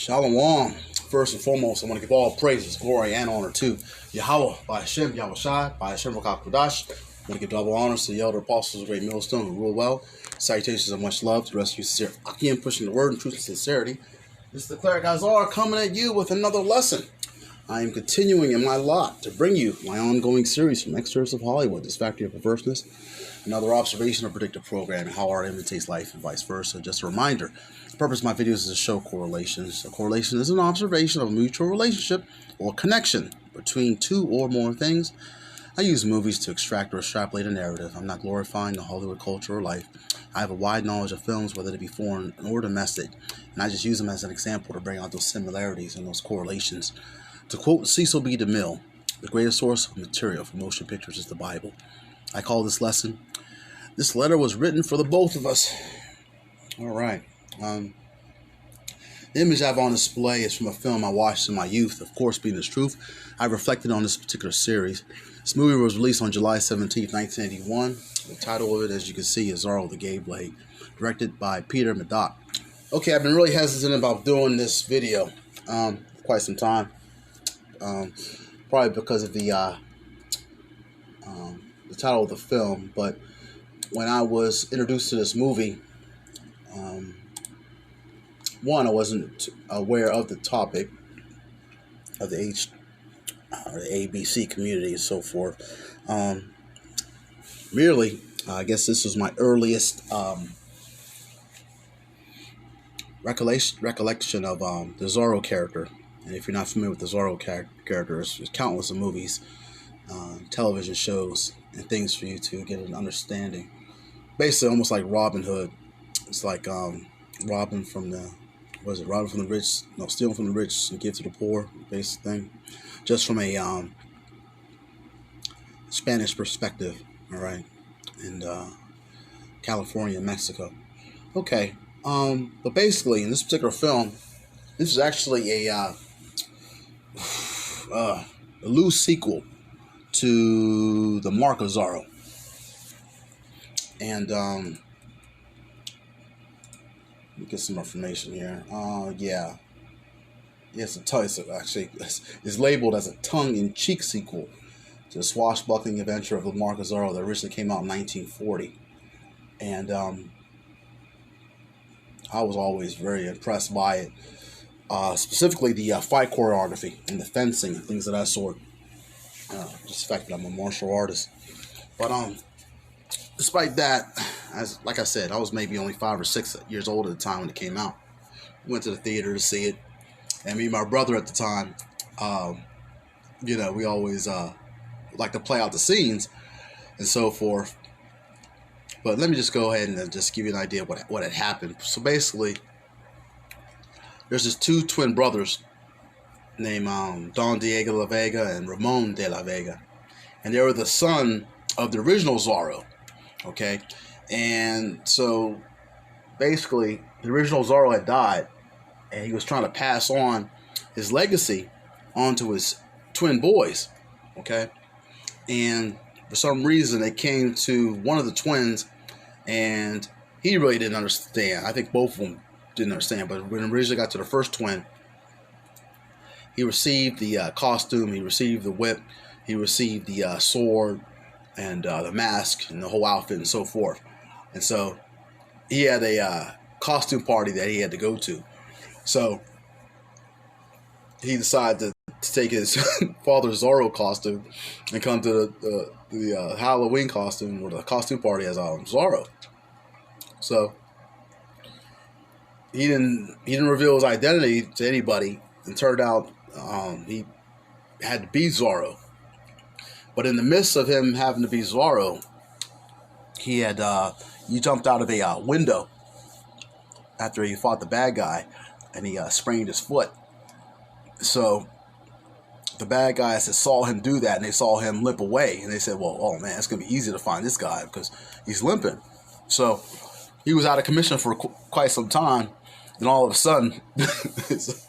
Shalom. First and foremost, I want to give all praises, glory, and honor to Yahweh, by Hashem, Yahweh Shai, by Hashem Rakak Kodash. I want to give double honors to the elder apostles of Great Millstone who rule well. Salutations and much love to the rest of you sincere Akim, pushing the word in truth and sincerity. This is the Cleric Azar coming at you with another lesson. I am continuing in my lot to bring you my ongoing series from Excerpts of Hollywood, This Factory of Perverseness, another observation of predictive programming, how art imitates life and vice versa. Just a reminder, the purpose of my videos is to show correlations. A correlation is an observation of a mutual relationship or connection between two or more things. I use movies to extract or extrapolate a narrative. I'm not glorifying the Hollywood culture or life. I have a wide knowledge of films, whether they be foreign or domestic, and I just use them as an example to bring out those similarities and those correlations. To quote Cecil B. DeMille, the greatest source of material for motion pictures is the Bible. I call this lesson, "This letter was written for the both of us." All right. The image I have on display is from a film I watched in my youth, of course being this truth. I reflected on this particular series. This movie was released on July 17th, 1981. The title of it, as you can see, is Zorro the Gay Blade, directed by Peter Medak. Okay, I've been really hesitant about doing this video quite some time. Probably because of the title of the film, but when I was introduced to this movie, one, I wasn't aware of the topic of the ABC community and so forth. Merely, I guess this was my earliest recollection of the Zorro character. And if you're not familiar with the Zorro character, there's countless of movies, television shows, and things for you to get an understanding. Basically, almost like Robin Hood. It's like Robin from the rich? No, stealing from the rich and give to the poor, basic thing. Just from a Spanish perspective, all right, in California, Mexico. Okay, but basically, in this particular film, this is actually a loose sequel to The Mark of Zorro. And let me get some information here. Yes, it's labeled as a tongue-in-cheek sequel to the swashbuckling adventure of The Mark of Zorro that originally came out in 1940. And I was always very impressed by it. Specifically the fight choreography and the fencing and things of that sort. Just the fact that I'm a martial artist. But despite that, like I said, I was maybe only 5 or 6 years old at the time when it came out. We went to the theater to see it. And me and my brother at the time, we always like to play out the scenes and so forth. But let me just go ahead and just give you an idea of what had happened. So basically, there's just 2 twin brothers named Don Diego La Vega and Ramon de la Vega. And they were the son of the original Zorro. Okay? And so basically, the original Zorro had died. And he was trying to pass on his legacy onto his twin boys. Okay? And for some reason, they came to one of the twins. And he really didn't understand. I think both of them didn't understand, but when it originally got to the first twin, he received the costume, he received the whip, he received the sword, and the mask, and the whole outfit, and so forth. And so he had a costume party that he had to go to. So he decided to take his father's Zorro costume and come to the Halloween costume or the costume party as Zorro. So he didn't reveal his identity to anybody, and turned out he had to be Zorro. But in the midst of him having to be Zorro, he jumped out of a window after he fought the bad guy, and he sprained his foot. So the bad guys that saw him do that, and they saw him limp away, and they said, "Well, oh man, it's gonna be easy to find this guy because he's limping." So he was out of commission for quite some time. Then all of a sudden, his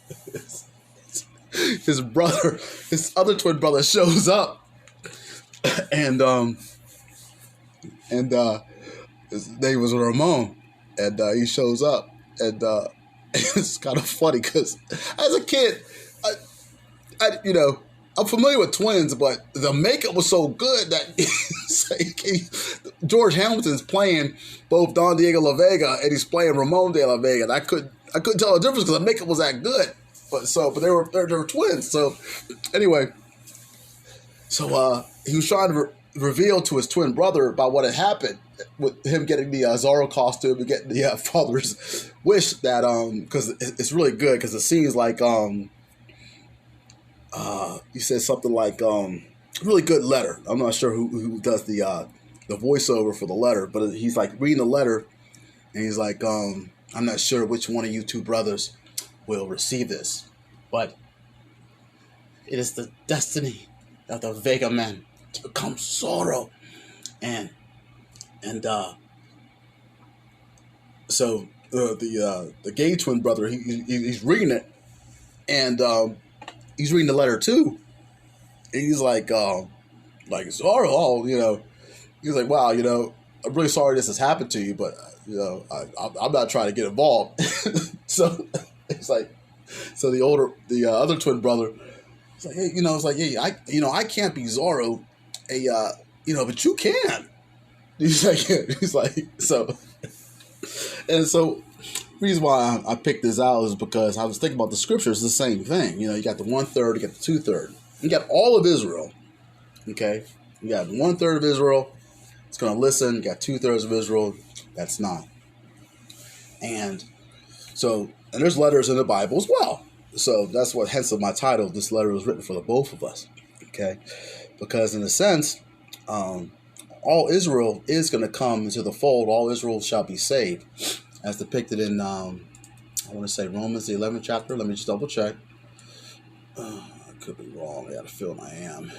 other twin brother shows up, and his name was Ramon, and he shows up, and It's kind of funny because as a kid, I'm familiar with twins, but the makeup was so good that George Hamilton's playing both Don Diego La Vega and he's playing Ramon de La Vega. And I couldn't tell the difference because the makeup was that good. But they were twins. So anyway, he was trying to reveal to his twin brother about what had happened with him getting the Zorro costume and getting the father's wish that because it's really good because the scene's like he says something like really good letter. I'm not sure who does the voiceover for the letter, but he's like reading the letter and he's like I'm not sure which one of you two brothers will receive this, but it is the destiny of the Vega men to become Zorro. So the gay twin brother he's reading it and he's reading the letter too. And he's like Zorro, he's like, wow, I'm really sorry this has happened to you, but I'm not trying to get involved. So it's like, so the other twin brother, it's like, hey, I can't be Zorro, but you can. He's like, so, and so. The reason why I picked this out is because I was thinking about the scriptures, the same thing. You got the 1/3, you got the 2/3. You got all of Israel. Okay? You got 1/3 of Israel. It's going to listen. You got 2/3 of Israel. That's not. And there's letters in the Bible as well. So that's what, hence of my title, this letter was written for the both of us. Okay? Because in a sense, all Israel is going to come into the fold. All Israel shall be saved. As depicted in, I want to say Romans, the 11th chapter. Let me just double check. I could be wrong. I got a feeling I am.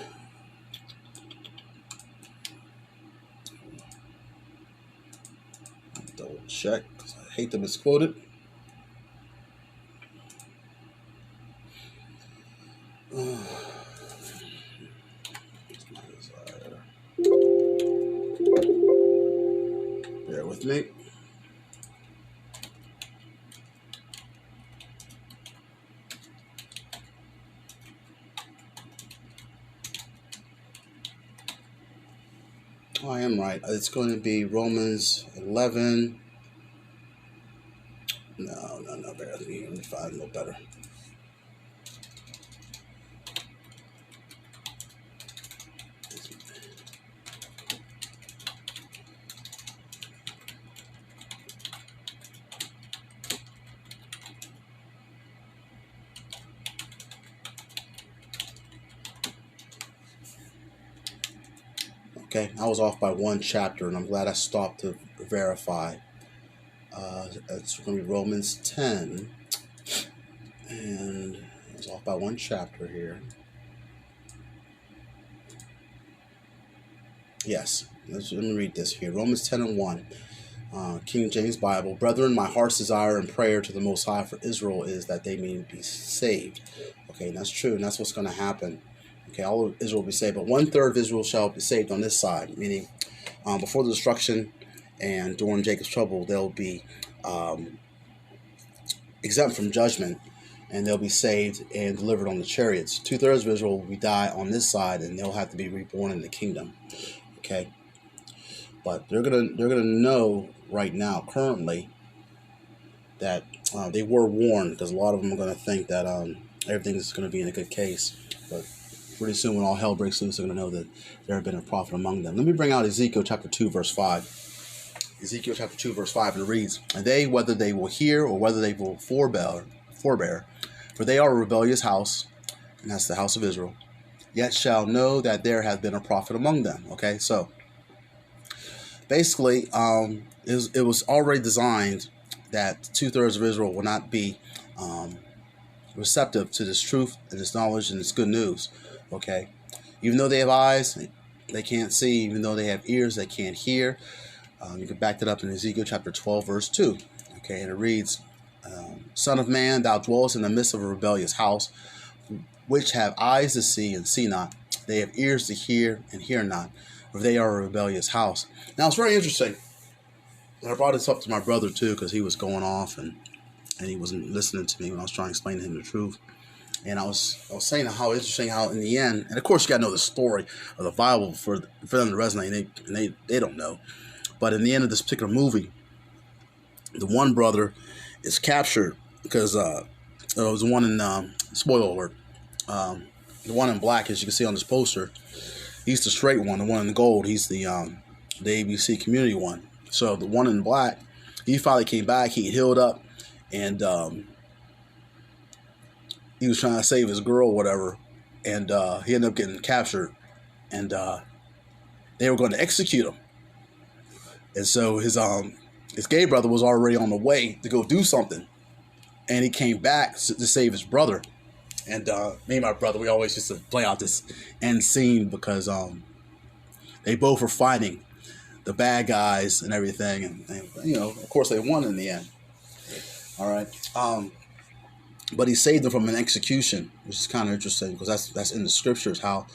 Double check because I hate to misquote it. Bear with me. Oh, I am right. It's going to be Romans 11. No. Bear with me. Let me find a little better. Okay, I was off by one chapter, and I'm glad I stopped to verify. It's going to be Romans 10, and I was off by one chapter here. Yes, let me read this here. Romans 10:1, King James Bible. Brethren, my heart's desire and prayer to the Most High for Israel is that they may be saved. Okay, and that's true, and that's what's going to happen. Okay, all of Israel will be saved, but 1/3 of Israel shall be saved on this side, meaning before the destruction and during Jacob's trouble, they'll be exempt from judgment, and they'll be saved and delivered on the chariots. 2/3 of Israel will die on this side, and they'll have to be reborn in the kingdom. Okay, but they're gonna know right now, currently, that they were warned, because a lot of them are gonna think that everything's gonna be in a good case, but pretty soon, when all hell breaks loose, they're going to know that there have been a prophet among them. Let me bring out Ezekiel chapter 2, verse 5. Ezekiel chapter 2, verse 5, and it reads, and they, whether they will hear or whether they will forbear, for they are a rebellious house, and that's the house of Israel, yet shall know that there hath been a prophet among them. Okay, so basically, it was already designed that 2/3 of Israel will not be receptive to this truth and this knowledge and this good news. Okay, even though they have eyes, they can't see. Even though they have ears, they can't hear. You can back that up in Ezekiel chapter 12, verse 2. Okay, and it reads, Son of man, thou dwellest in the midst of a rebellious house, which have eyes to see and see not. They have ears to hear and hear not, for they are a rebellious house. Now, it's very interesting. And I brought this up to my brother, too, because he was going off and and he wasn't listening to me when I was trying to explain to him the truth. And I was saying how interesting how in the end, and of course you got to know the story of the Bible for them to resonate, and they don't know. But in the end of this particular movie, the one brother is captured because it was the one in spoiler alert, the one in black, as you can see on this poster. He's the straight one. The one in gold, he's the ABC community one. So the one in black, he finally came back. He healed up, and he was trying to save his girl, whatever, and he ended up getting captured, and they were going to execute him. And so his gay brother was already on the way to go do something, and he came back to save his brother. And me and my brother, we always used to play out this end scene because they both were fighting the bad guys and everything, and you know, of course, they won in the end. All right, but he saved them from an execution, which is kind of interesting because that's in the scriptures how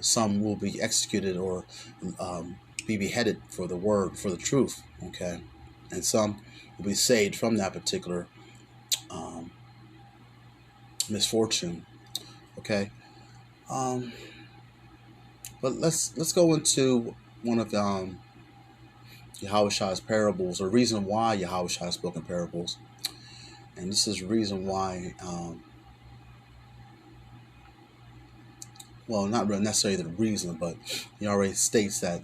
some will be executed or be beheaded for the word, for the truth. Okay, and some will be saved from that particular misfortune. Okay, but let's go into one of Yahweh parables, or reason why Yahweh spoke in parables, and this is the reason why. Well, not really necessarily the reason, but he already states that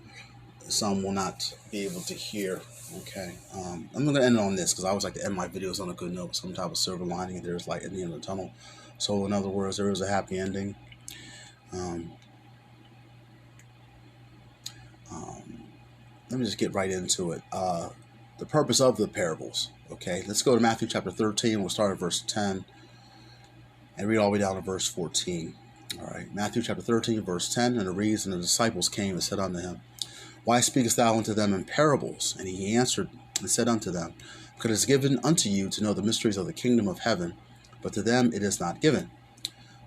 some will not be able to hear. Okay, I'm going to end on this because I always like to end my videos on a good note, some type of silver lining. There's light at the end of the tunnel. So, in other words, there is a happy ending. Let me just get right into it. The purpose of the parables. Okay, let's go to Matthew chapter 13. We'll start at verse 10 and read all the way down to verse 14. All right, Matthew chapter 13, verse 10, and it reads, "And the disciples came and said unto him, Why speakest thou unto them in parables? And he answered and said unto them, Because it is given unto you to know the mysteries of the kingdom of heaven, but to them it is not given.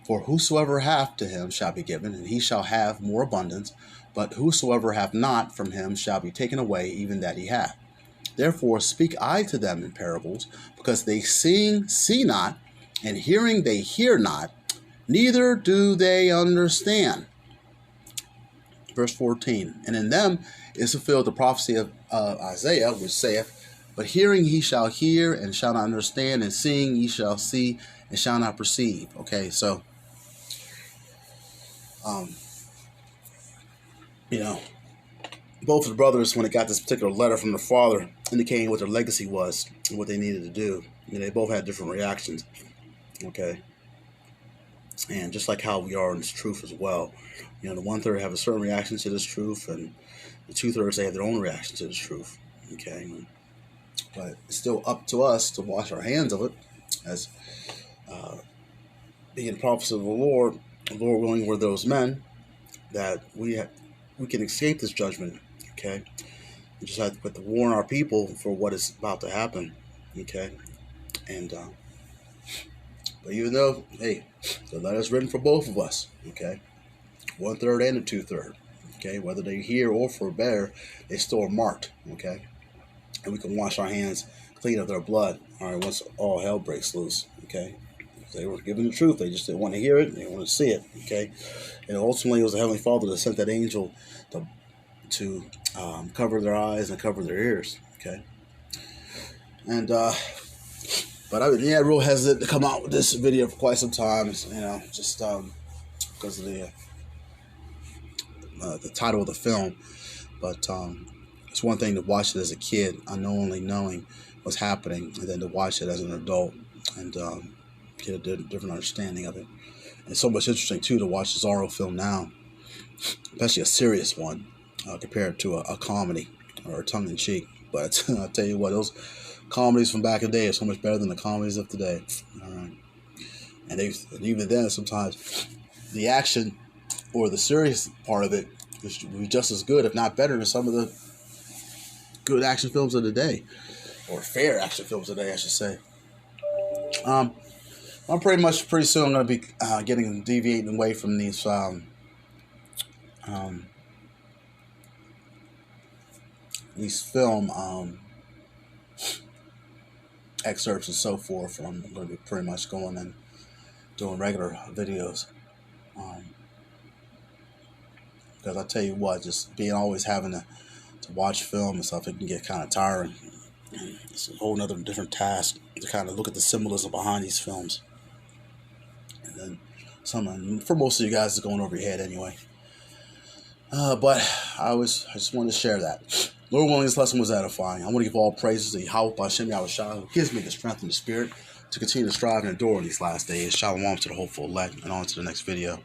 For whosoever hath, to him shall be given, and he shall have more abundance. But whosoever hath not, from him shall be taken away even that he hath. Therefore speak I to them in parables, because they seeing see not, and hearing they hear not, neither do they understand." Verse 14, "And in them is fulfilled the prophecy of Isaiah, which saith, But hearing he shall hear and shall not understand, and seeing ye shall see and shall not perceive." Okay, so, you know, both of the brothers, when they got this particular letter from the father indicating what their legacy was and what they needed to do, you know, they both had different reactions. Okay, and just like how we are in this truth as well, you know, the 1/3 have a certain reaction to this truth, and the 2/3 they have their own reaction to this truth. Okay, but it's still up to us to wash our hands of it, as being the prophets of the Lord willing, we're those men that we can escape this judgment. Okay, we just have to warn our people for what is about to happen. Okay, and but even though, hey, the letter's written for both of us. Okay, 1/3 and the 2/3. Okay, whether they hear or forbear, they still are marked. Okay, and we can wash our hands clean of their blood. All right, once all hell breaks loose. Okay, they were given the truth, they just didn't want to hear it, they didn't want to see it. Okay, and ultimately it was the Heavenly Father that sent that angel to cover their eyes and cover their ears. Okay, and but I've been real hesitant to come out with this video for quite some time. You know, just because of the title of the film. But it's one thing to watch it as a kid, unknowingly knowing what's happening, and then to watch it as an adult and get a different understanding of it. And it's so much interesting too to watch the Zorro film now, especially a serious one, compared to a comedy or a tongue-in-cheek. But I'll tell you what, those comedies from back in the day are so much better than the comedies of today. All right, and even then, sometimes the action or the serious part of it would be just as good, if not better, than some of the good action films of the day, or fair action films of the day, I should say. I'm pretty soon going to be deviating away from these film excerpts and so forth. I'm going to be pretty much going and doing regular videos. Because I tell you what, just being always having to watch film and stuff, it can get kind of tiring. It's a whole other different task to kind of look at the symbolism behind these films. And then for most of you guys, it's going over your head anyway. But I just wanted to share that. Lord willing, this lesson was edifying. I want to give all praises to Yahweh B'Shem Yahushua, who gives me the strength and the spirit to continue to strive and endure in these last days. Shalom to the hopeful elect, and on to the next video.